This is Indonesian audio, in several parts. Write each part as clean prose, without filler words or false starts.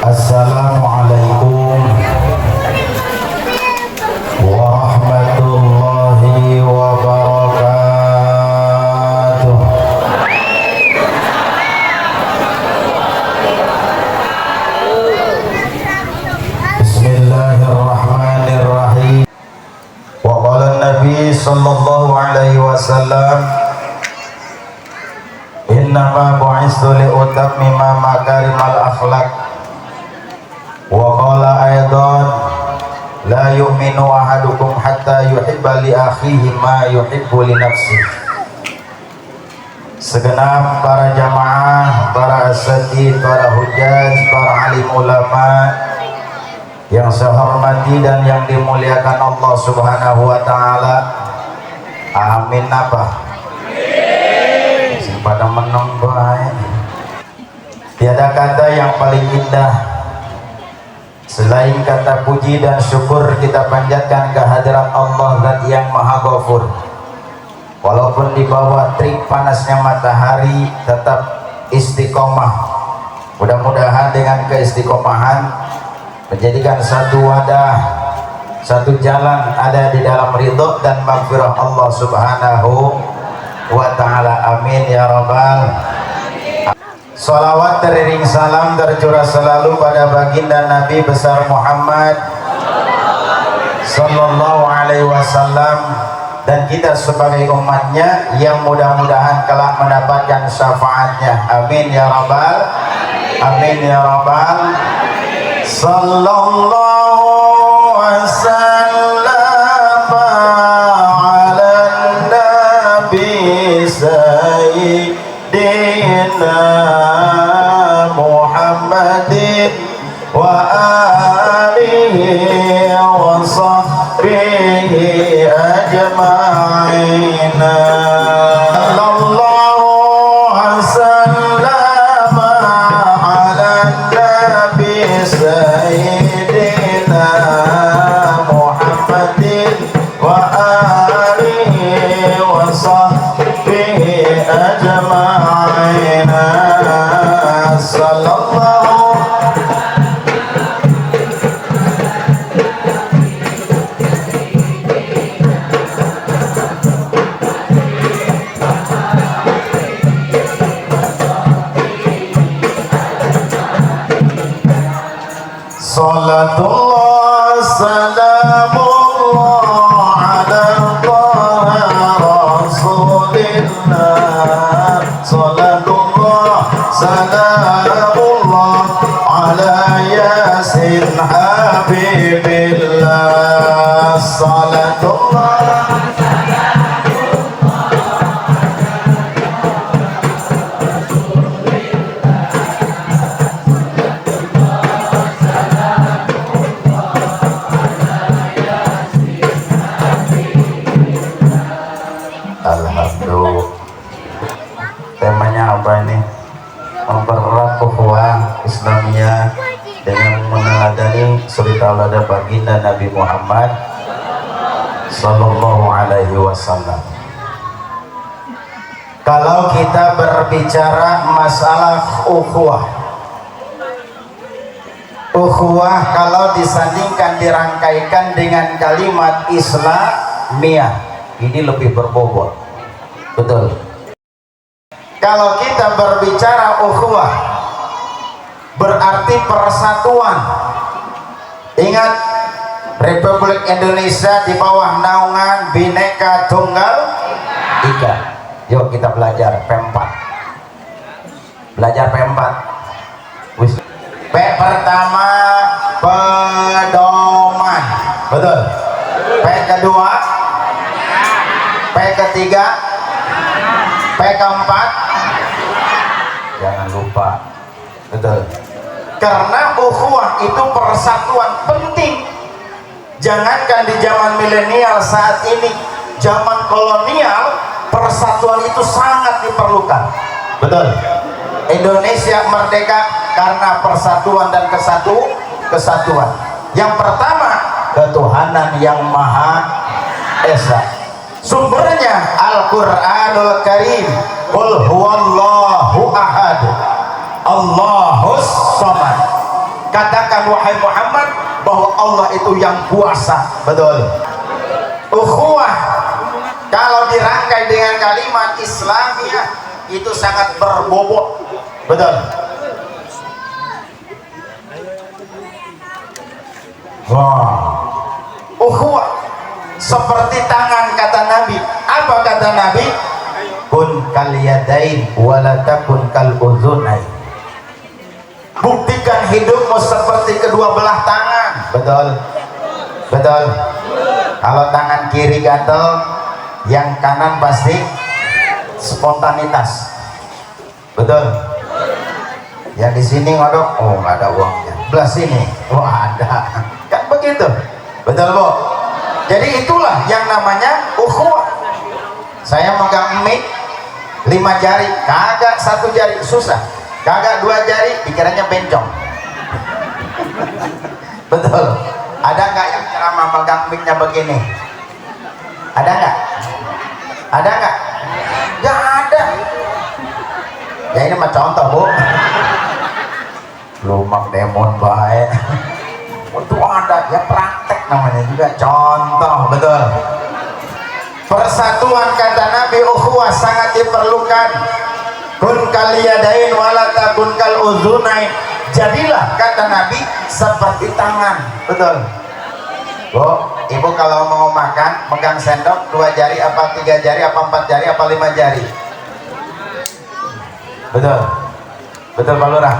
Assalamualaikum warahmatullahi wabarakatuh. Bismillahirrahmanirrahim. Wa qala Nabi sallallahu alaihi wasallam, innama bu'istu li'utammima makarimal akhlaq. Wa qala aidan, la yu'minu ahadukum hatta yuhibba li akhihi ma yuhibbu li nafsihi. Segenap para jamaah, para asatidz, para hujjaj, para alim ulama yang saya hormati dan yang dimuliakan Allah Subhanahu wa taala. Amin apa? Pada menang baik. Tiada kata yang paling indah selain kata puji dan syukur kita panjatkan kehadirat Allah Zat yang Maha Ghafur. Walaupun di bawah terik panasnya matahari tetap istiqomah. Mudah-mudahan dengan keistiqomahan menjadikan satu wadah, satu jalan ada di dalam ridho dan maghfirah Allah Subhanahu wa ta'ala. Amin ya rabbal. Salawat teriring salam tercurah selalu pada baginda Nabi besar Muhammad sallallahu alaihi wasallam dan kita sebagai umatnya yang mudah-mudahan kelak mendapatkan syafaatnya. Amin ya rabbal. Amin ya rabbal. Sallallahu wasallam ala nabi sayyidina Muhammadin wa alihi wa sahbihi ajma'in. Sallallahu wasallam ala nabi sayyidina Muhammadin wa alihi wa sahbihi ajma'in. Sallallahu Salatullah salamullah ala taha rasulillah. Salatullah salamullah ala yasin habibillah. Salatullah temanya apa ini? Mempererat ukhuwah Islamiyah dengan meneladani suri tauladan baginda Nabi Muhammad sallallahu alaihi wasallam. Kalau kita berbicara masalah ukhuwah, ukhuwah kalau disandingkan dirangkaikan dengan kalimat Islamiyah ini lebih berbobot. Betul. Kalau kita berbicara ukhuwah berarti persatuan. Ingat, Republik Indonesia di bawah naungan Bhinneka Tunggal Ika. Yuk kita belajar P4. Belajar P4. P pertama pedoman. Betul. P kedua, P ketiga, P keempat, jangan lupa. Betul. Karena ukhuwah itu persatuan penting. Jangankan di zaman milenial saat ini, zaman kolonial persatuan itu sangat diperlukan. Betul. Indonesia merdeka karena persatuan dan kesatuan. Yang pertama, ketuhanan yang Maha Esa. Sumbernya Al-Qur'anul Karim. Qul huwallahu ahad, Allahus samad. katakan wahai Muhammad bahwa Allah itu yang kuasa. Betul. Ukhuwah kalau dirangkai dengan kalimat Islamiyah itu sangat berbobot. Betul. Wah, ukhuwah seperti tangan kata Nabi. Apa kata Nabi? Kun kal yadain wala takun kal udhunain. Buktikan hidupmu seperti kedua belah tangan. Betul. Betul. Kalau tangan kiri gatel, yang kanan pasti spontanitas. Betul. Yang di sini ngodok, oh nggak ada uangnya. Belah sini, oh ada. Kan begitu. Betul Bu. Jadi itulah yang namanya ukhuwah. Saya megang mic 5 jari, kagak 1 jari, susah. Kagak 2 jari, dikiranya bencong. Betul. Ada nggak yang ceramah megang mic-nya begini? Ada nggak? Ada nggak? Nggak ada. Ya ini mah contoh Bu. Lumak demon baik. Itu ada ya, praktek namanya juga contoh. Betul. Persatuan kata Nabi, ukhuwah sangat diperlukan. Kun kal yadain wala takun kal udhunain. Jadilah kata Nabi seperti tangan. Betul. Bu, ibu kalau mau makan megang sendok 2 jari apa 3 jari apa 4 jari apa 5 jari? Betul. Betul Pak Lurah.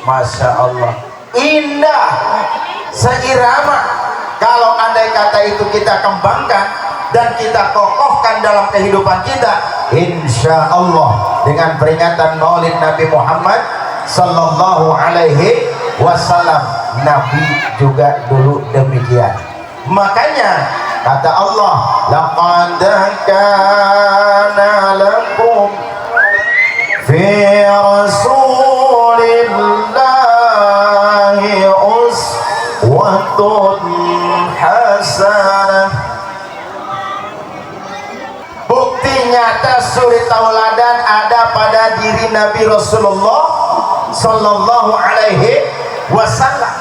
Masya Allah, indah, seirama. Kalau andai kata itu kita kembangkan dan kita kokohkan dalam kehidupan kita, insya Allah dengan peringatan Maulid Nabi Muhammad Sallallahu Alaihi Wasallam, Nabi juga dulu demikian. Makanya kata Allah, laqad kana lakum fi rasulillahi uswatun hasanah. Bukti nyata suri tauladan ada pada diri Nabi Rasulullah Sallallahu Alaihi Wasallam.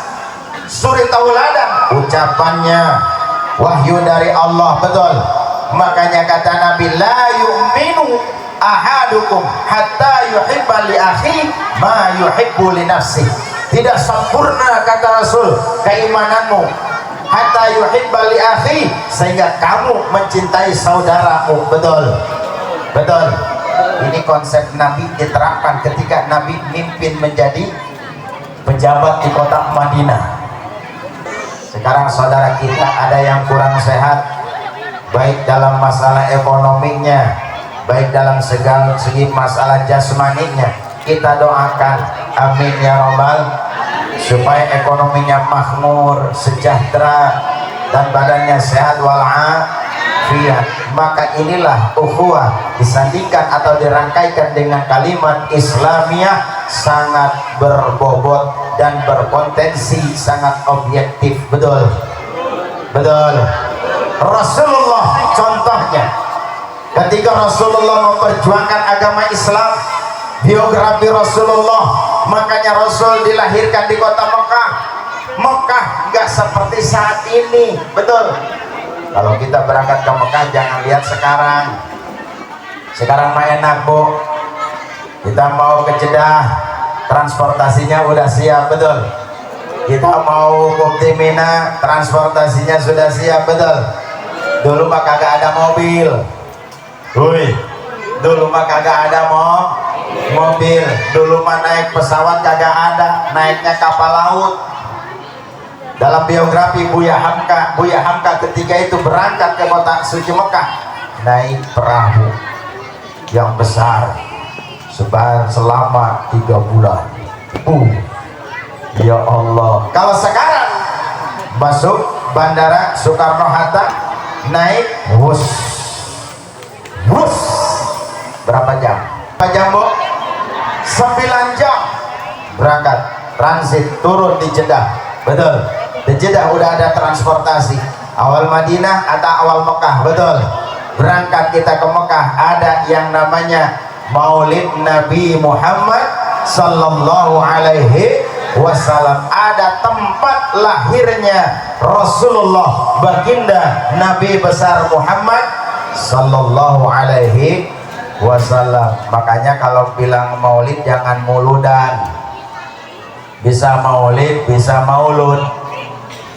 Suri tauladan ucapannya wahyu dari Allah. Betul. Makanya kata Nabi, la yu'minu ahadukum hatta yuhibba li akhi ma yuhibbu li nafsi. Tidak sempurna kata Rasul keimananmu hatta yuhibba li akhi, sehingga kamu mencintai saudaramu. Betul. Betul. Ini konsep Nabi diterapkan ketika Nabi mimpin menjadi pejabat di kota Madinah. Sekarang saudara kita ada yang kurang sehat, baik dalam masalah ekonominya, baik dalam segala segi masalah jasmaninya. Kita doakan, amin ya robbal, supaya ekonominya makmur, sejahtera, dan badannya sehat walafiat. Maka inilah ukhuwah disandingkan atau dirangkaikan dengan kalimat Islamiyah, sangat berbobot dan berpotensi sangat objektif. Betul. Betul. Rasulullah contohnya, ketika Rasulullah memperjuangkan agama Islam, biografi Rasulullah, makanya Rasul dilahirkan di kota Mekah. Mekah nggak seperti saat ini. Betul. Kalau kita berangkat ke Mekah jangan lihat sekarang. Sekarang mah enak Bu. Kita mau ke Jeddah, transportasinya udah siap. Betul. Kita mau ke Mina, transportasinya sudah siap. Betul. Dulu mah kagak ada mobil. Wih, dulu mah kagak ada mobil. Dulu mah naik pesawat kagak ada, naiknya kapal laut. Dalam biografi Buya Hamka ketika itu berangkat ke kota suci Mekah, naik perahu yang besar selama 3 bulan. Ya Allah. Kalau sekarang masuk bandara Soekarno-Hatta, naik bus berapa jam? Berapa jam Bu? 9 jam berangkat, transit, turun di Jeddah. Betul. Di Jeddah udah ada transportasi, awal Madinah atau awal Mekah. Betul. Berangkat kita ke Mekah, ada yang namanya Maulid Nabi Muhammad Sallallahu Alaihi wasallam, ada tempat lahirnya Rasulullah baginda Nabi besar Muhammad sallallahu alaihi wasallam. Makanya kalau bilang maulid jangan muludan, bisa maulid bisa maulud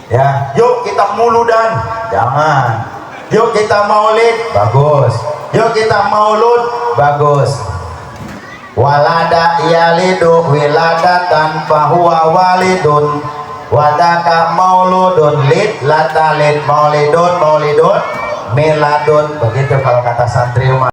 ya. Yuk kita muludan, jangan. Yuk kita maulid, bagus. Yuk kita maulud, bagus. Walada yalidu wiladatan fahuwa walidun wadaka mauludun lid latalid maulidun maulidun miladun. Begitu kalau kata santri umat.